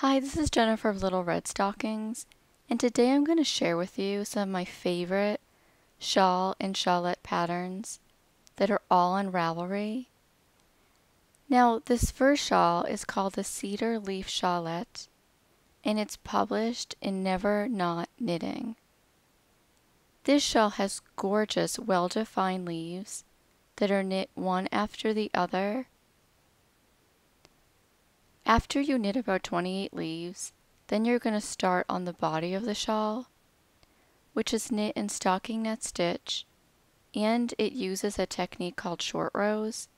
Hi, this is Jennifer of Little Red Stockings, and today I'm going to share with you some of my favorite shawl and shawlette patterns that are all on Ravelry. Now, this first shawl is called the Cedar Leaf Shawlette, and it's published in Never Not Knitting. This shawl has gorgeous, well-defined leaves that are knit one after the other. After you knit about 28 leaves, then you're going to start on the body of the shawl, which is knit in stockinette stitch, and it uses a technique called short rows,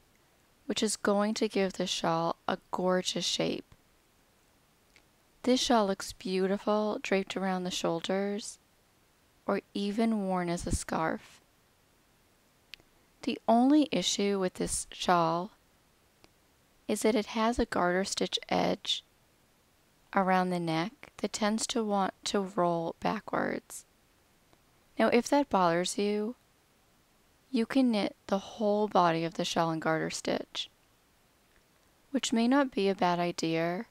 which is going to give the shawl a gorgeous shape. This shawl looks beautiful draped around the shoulders, or even worn as a scarf. The only issue with this shawl is that it has a garter stitch edge around the neck that tends to want to roll backwards. Now, if that bothers you, you can knit the whole body of the shawl in garter stitch, which may not be a bad idea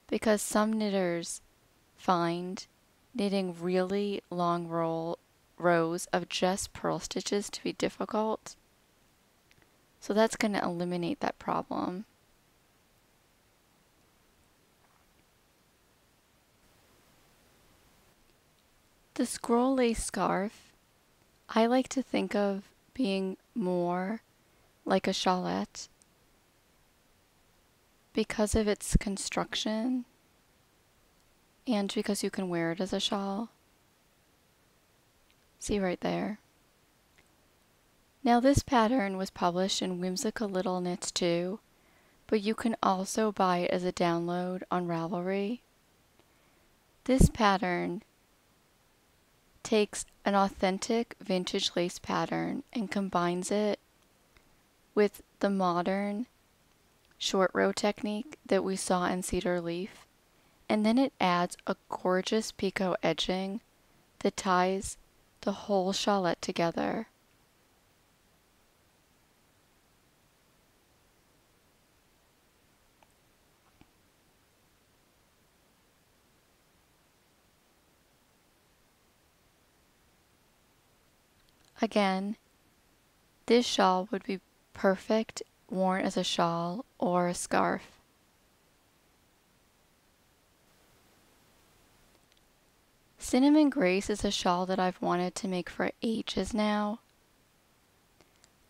because some knitters find knitting really long rows of just purl stitches to be difficult. So that's going to eliminate that problem. The scroll lace scarf, I like to think of being more like a shawlette because of its construction and because you can wear it as a shawl. See right there. Now this pattern was published in Whimsical Little Knits too, but you can also buy it as a download on Ravelry. This pattern takes an authentic vintage lace pattern and combines it with the modern short row technique that we saw in Cedar Leaf, and then it adds a gorgeous picot edging that ties the whole shawlette together. Again, this shawl would be perfect worn as a shawl or a scarf. Cinnamon Grace is a shawl that I've wanted to make for ages now.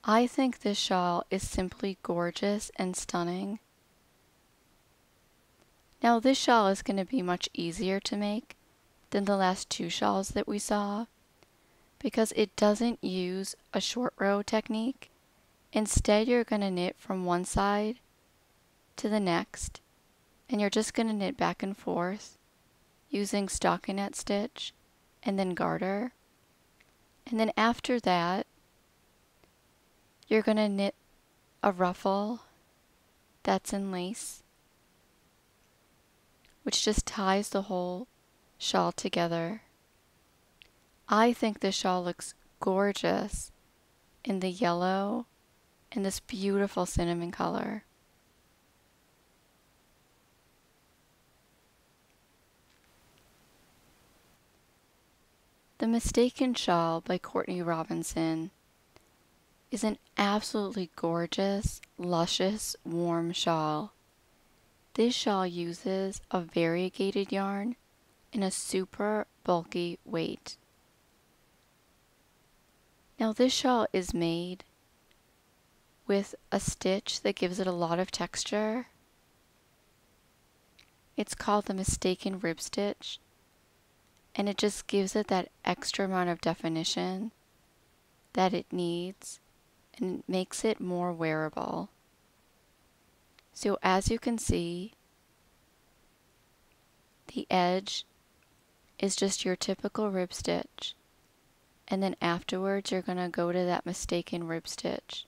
I think this shawl is simply gorgeous and stunning. Now this shawl is going to be much easier to make than the last two shawls that we saw because it doesn't use a short row technique. Instead, you're going to knit from one side to the next, and you're just going to knit back and forth using stockinette stitch and then garter. And then after that, you're going to knit a ruffle that's in lace, which just ties the whole shawl together. I think this shawl looks gorgeous in the yellow and this beautiful cinnamon color. The Mistaken Shawl by Courtney Robinson is an absolutely gorgeous, luscious, warm shawl. This shawl uses a variegated yarn in a super bulky weight. Now this shawl is made with a stitch that gives it a lot of texture. It's called the Mistaken Rib Stitch, and it just gives it that extra amount of definition that it needs and it makes it more wearable. So as you can see, the edge is just your typical rib stitch, and then afterwards you're going to go to that Mistaken Rib Stitch.